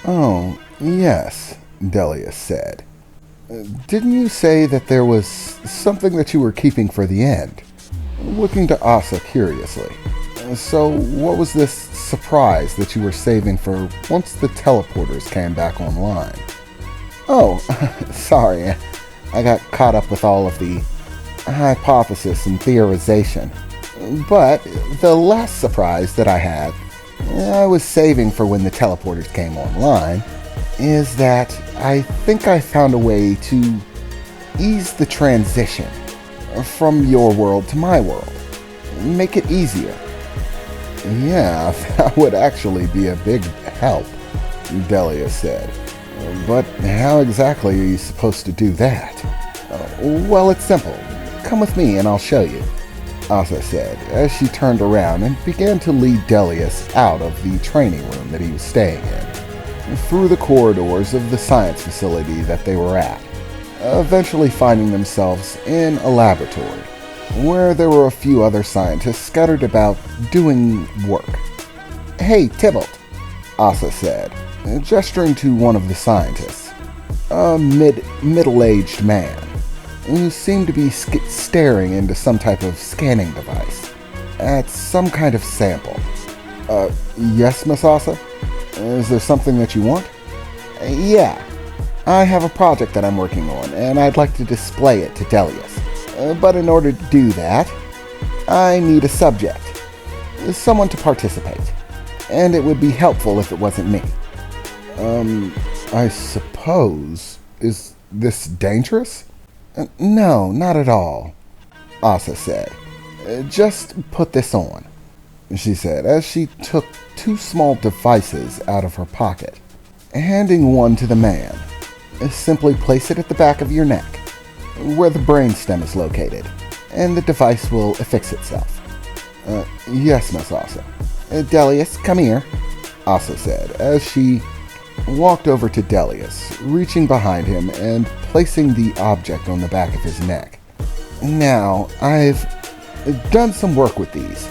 Oh, yes, Delius said. Didn't you say that there was something that you were keeping for the end? Looking to Asa curiously. So, what was this surprise that you were saving for once the teleporters came back online? Oh, sorry. I got caught up with all of the hypothesis and theorization. But the last surprise that I had, I was saving for when the teleporters came online, is that I think I found a way to ease the transition from your world to my world. Make it easier. Yeah, that would actually be a big help, Delia said. But how exactly are you supposed to do that? Well, it's simple. Come with me and I'll show you, Asa said, as she turned around and began to lead Delius out of the training room that he was staying in, through the corridors of the science facility that they were at, eventually finding themselves in a laboratory, where there were a few other scientists scattered about doing work. Hey, Tybalt, Asa said, gesturing to one of the scientists, a middle-aged man, who seemed to be staring into some type of scanning device at some kind of sample. Yes, Miss Asa? Is there something that you want? Yeah. I have a project that I'm working on, and I'd like to display it to Delius. But in order to do that, I need a subject. Someone to participate. And it would be helpful if it wasn't me. I suppose... Is this dangerous? No, not at all, Asa said. Just put this on, she said, as she took two small devices out of her pocket, handing one to the man. Simply place it at the back of your neck, where the brainstem is located, and the device will affix itself. Yes, Miss Asa. Delius, come here, Asa said, as she walked over to Delius, reaching behind him and placing the object on the back of his neck. Now, I've done some work with these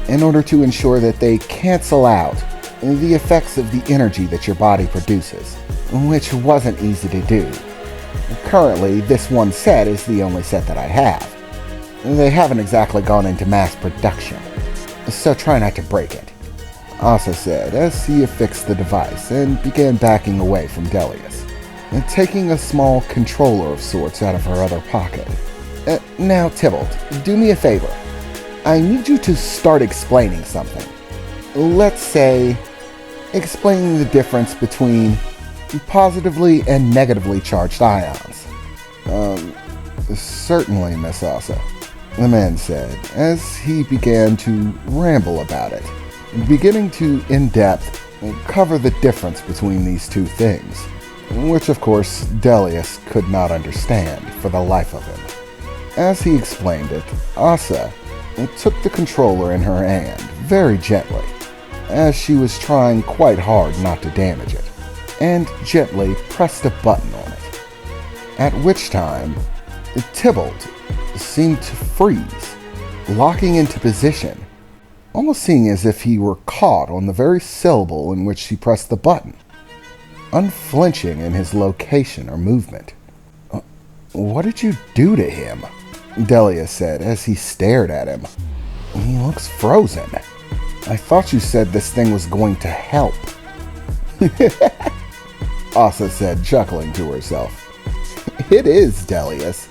in order to ensure that they cancel out the effects of the energy that your body produces, which wasn't easy to do. Currently, this one set is the only set that I have. They haven't exactly gone into mass production, so try not to break it, Asa said as he affixed the device and began backing away from Delius, and taking a small controller of sorts out of her other pocket. Now, Tybalt, do me a favor. I need you to start explaining something. Let's say, explaining the difference between positively and negatively charged ions. Certainly, Miss Asa, the man said, as he began to ramble about it, beginning to, in depth, cover the difference between these two things, which of course Delius could not understand for the life of him. As he explained it, Asa took the controller in her hand very gently, as she was trying quite hard not to damage it, and gently pressed a button on it, at which time Tybalt seemed to freeze, locking into position, almost seeming as if he were caught on the very syllable in which she pressed the button, unflinching in his location or movement. What did you do to him? Delia said as he stared at him. He looks frozen. I thought you said this thing was going to help. Asa said, chuckling to herself. It is, Delius.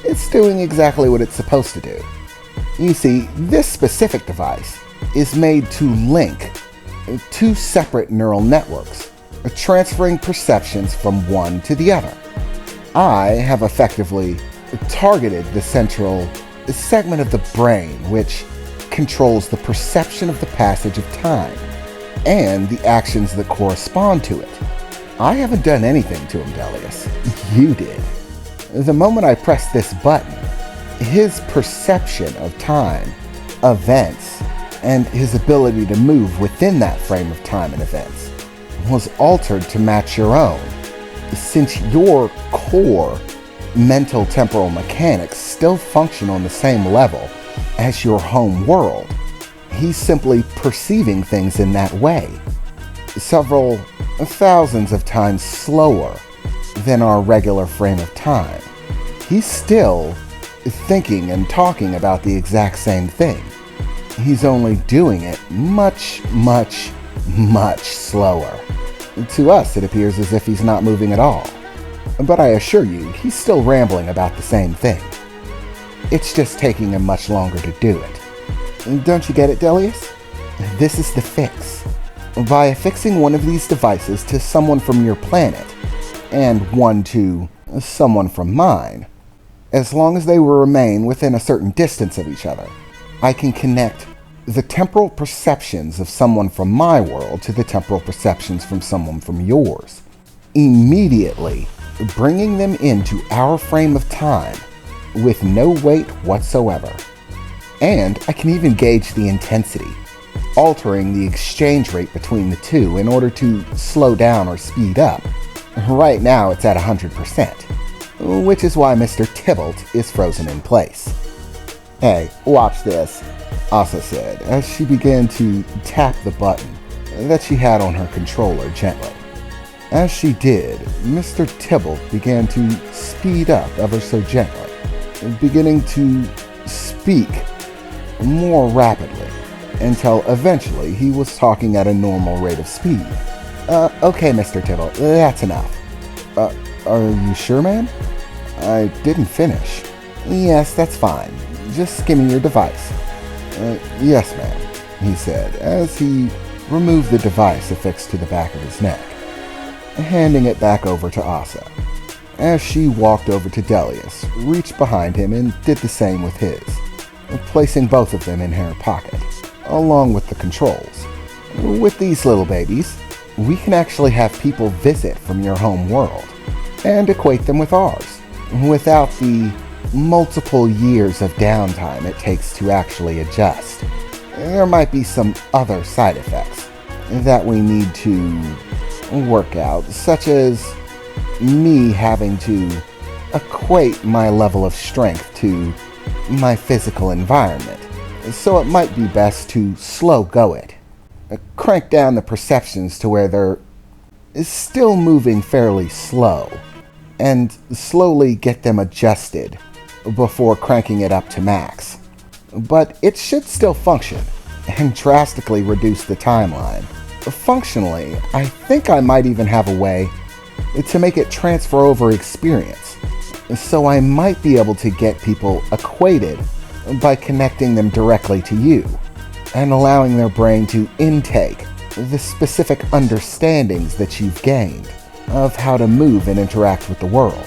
It's doing exactly what it's supposed to do. You see, this specific device is made to link two separate neural networks, transferring perceptions from one to the other. I have effectively targeted the central segment of the brain which controls the perception of the passage of time and the actions that correspond to it. I haven't done anything to him, Delius. You did. The moment I pressed this button, his perception of time, events, and his ability to move within that frame of time and events was altered to match your own, since your core mental temporal mechanics still function on the same level as your home world. He's simply perceiving things in that way. Several thousands of times slower than our regular frame of time. He's still thinking and talking about the exact same thing. He's only doing it much, much, much slower. To us, it appears as if he's not moving at all. But I assure you, he's still rambling about the same thing. It's just taking him much longer to do it. Don't you get it, Delius? This is the fix. By affixing one of these devices to someone from your planet, and one to someone from mine, as long as they will remain within a certain distance of each other, I can connect the temporal perceptions of someone from my world to the temporal perceptions from someone from yours, immediately bringing them into our frame of time with no wait whatsoever. And I can even gauge the intensity, altering the exchange rate between the two in order to slow down or speed up. Right now it's at 100%, which is why Mr. Tybalt is frozen in place. Hey, watch this, Asa said as she began to tap the button that she had on her controller gently. As she did, Mr. Tybalt began to speed up ever so gently, beginning to speak more rapidly, until eventually he was talking at a normal rate of speed. Okay, Mr. Tybalt, that's enough. Are you sure, ma'am? I didn't finish. Yes, that's fine. Just give me your device. Yes, ma'am, he said, as he removed the device affixed to the back of his neck, handing it back over to Asa. As she walked over to Delius, reached behind him and did the same with his, placing both of them in her pocket, along with the controls. With these little babies, we can actually have people visit from your home world and equate them with ours, without the multiple years of downtime it takes to actually adjust. There might be some other side effects that we need to work out, such as me having to equate my level of strength to my physical environment, so it might be best to slow go it. Crank down the perceptions to where they're still moving fairly slow, and slowly get them adjusted before cranking it up to max. But it should still function, and drastically reduce the timeline. Functionally, I think I might even have a way to make it transfer over experience, so I might be able to get people equated by connecting them directly to you, and allowing their brain to intake the specific understandings that you've gained of how to move and interact with the world,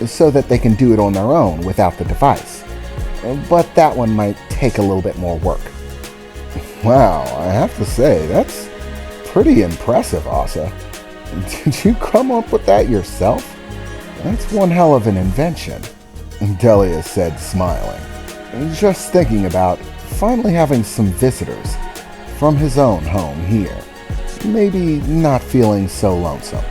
so that they can do it on their own without the device. But that one might take a little bit more work. Wow, I have to say, that's pretty impressive, Asa. Did you come up with that yourself? That's one hell of an invention, Delia said, smiling, just thinking about finally having some visitors from his own home here, maybe not feeling so lonesome.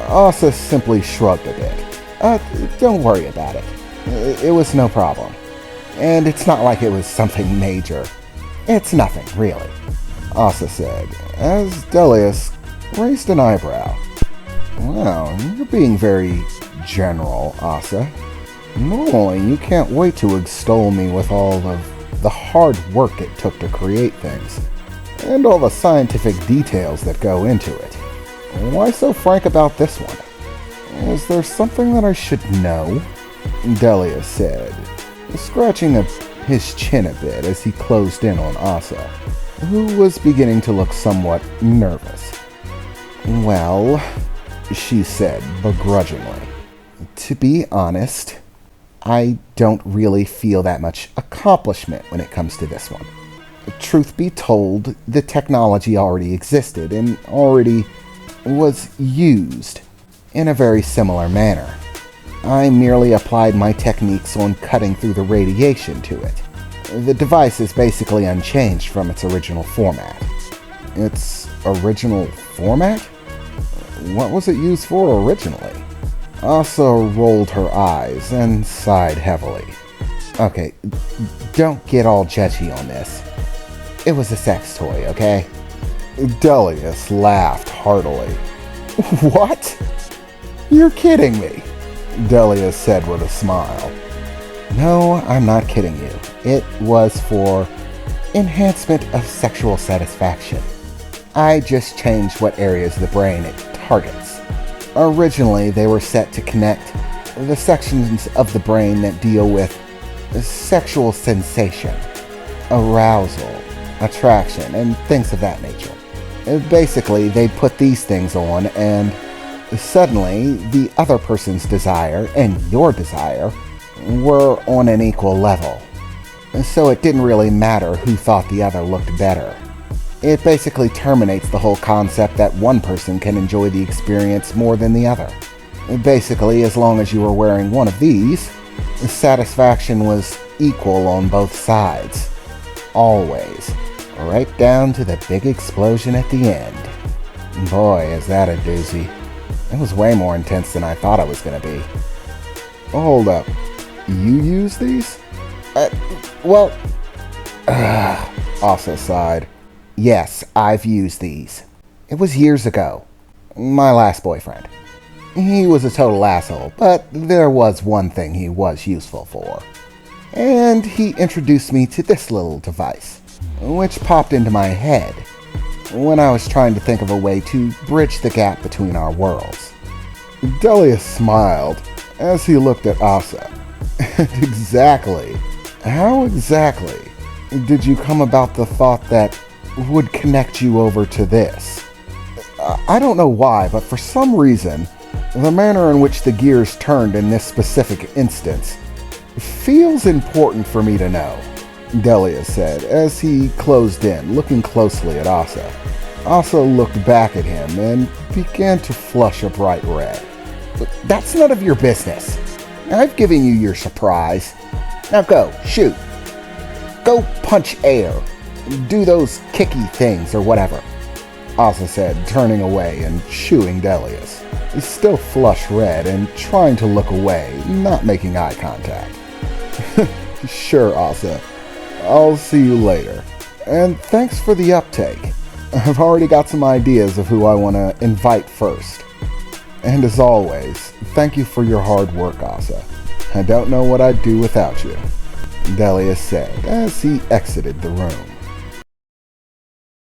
Asa simply shrugged a bit. Don't worry about it. It was no problem. And it's not like it was something major. It's nothing, really, Asa said, as Delius raised an eyebrow. Wow, you're being very general, Asa. Normally, you can't wait to extol me with all of the hard work it took to create things, and all the scientific details that go into it. Why so frank about this one? Is there something that I should know? Delia said, scratching his chin a bit as he closed in on Asa, who was beginning to look somewhat nervous. Well, she said begrudgingly, to be honest, I don't really feel that much accomplishment when it comes to this one. Truth be told, the technology already existed and already was used in a very similar manner. I merely applied my techniques on cutting through the radiation to it. The device is basically unchanged from its original format. Its original format? What was it used for originally? Asa rolled her eyes and sighed heavily. Okay, don't get all judgy on this. It was a sex toy, okay? Delius laughed heartily, What? You're kidding me, Delia said with a smile. No, I'm not kidding you. It was for enhancement of sexual satisfaction. I just changed what areas of the brain it targets. Originally, they were set to connect the sections of the brain that deal with sexual sensation, arousal, attraction, and things of that nature. Basically, they'd put these things on, and suddenly the other person's desire and your desire were on an equal level. So it didn't really matter who thought the other looked better. It basically terminates the whole concept that one person can enjoy the experience more than the other. Basically, as long as you were wearing one of these, satisfaction was equal on both sides. Always. Right down to the big explosion at the end. Boy, is that a doozy. It was way more intense than I thought it was going to be. Hold up. You use these? Asa sighed. Yes, I've used these. It was years ago. My last boyfriend. He was a total asshole, but there was one thing he was useful for. And he introduced me to this little device, which popped into my head when I was trying to think of a way to bridge the gap between our worlds. Delia smiled as he looked at Asa. Exactly. How exactly did you come about the thought that would connect you over to this? I don't know why, but for some reason, the manner in which the gears turned in this specific instance feels important for me to know, Delia said as he closed in, looking closely at Asa. Asa looked back at him and began to flush a bright red. That's none of your business. I've given you your surprise. Now go, shoot. Go punch air. Do those kicky things or whatever, Asa said, turning away and shooing Delia's. Still flush red and trying to look away, not making eye contact. Sure, Asa. I'll see you later. And thanks for the uptake. I've already got some ideas of who I want to invite first. And as always, thank you for your hard work, Asa. I don't know what I'd do without you, Delia said as he exited the room.